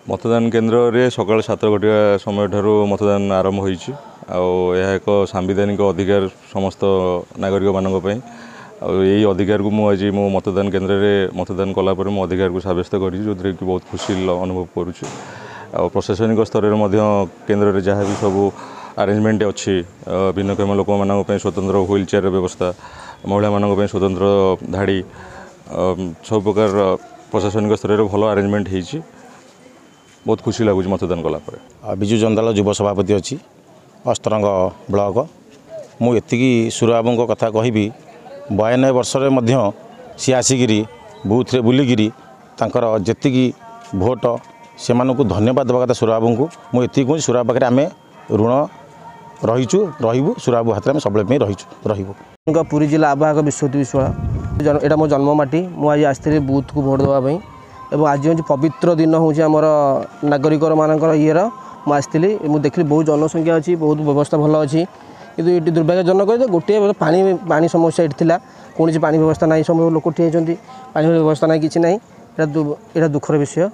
मतदान केन्द्र में सकाल 7 घटिया समय ठारू मतदान आरंभ होइछि एक सांविधानिक अधिकार समस्त नागरिक मानक पई यही अधिकार को मुझे मो मतदान केन्द्र में मतदान कलापर मो अधिकार को सब्यस्त करी जो कि बहुत खुशी अनुभव करुच्ची प्रशासनिक स्तर में केन्द्र में जहाँ भी सब अरेंजमेंट अच्छी भिन्नक्षम लोक मान स्वतंत्र व्हील चेयर व्यवस्था महिला मान स्वतंत्र धाड़ी सब प्रकार प्रशासनिक स्तर में भल अरेंजमेंट होती बहुत खुशी लगुच मतदान कलापर। विजु जंदाल युव सभापति अच्छी अस्तरंग ब्लॉक मुझी सुरबाबू कथा कहि 92 वर्ष सी आसिकी बूथ रे बुलिकी जी भोट से धन्यवाद देवा कथा सुरबाबू को मुझे कहूँ सुरबा पाखे आम ऋण रहीचु रही सुरबाबू हाथ में सब रही पुरी जिला आवाहक विश्वजित विश्वास यहाँ मो जन्ममाटी मुझे आसती बूथ को भोट देवाई और आज हूँ पवित्र दिन हूँ आमर नागरिक मानकर इर मुझे मुझे देखली बहुत जनसंख्या अच्छी बहुत व्यवस्था भल अच्छी किंतु ये दुर्भाग्यजनक गोटे पानी समस्या ये थी कौन पानी व्यवस्था ना सब लोक ठिए पानी व्यवस्था ना कि ना यहाँ दुखर विषय।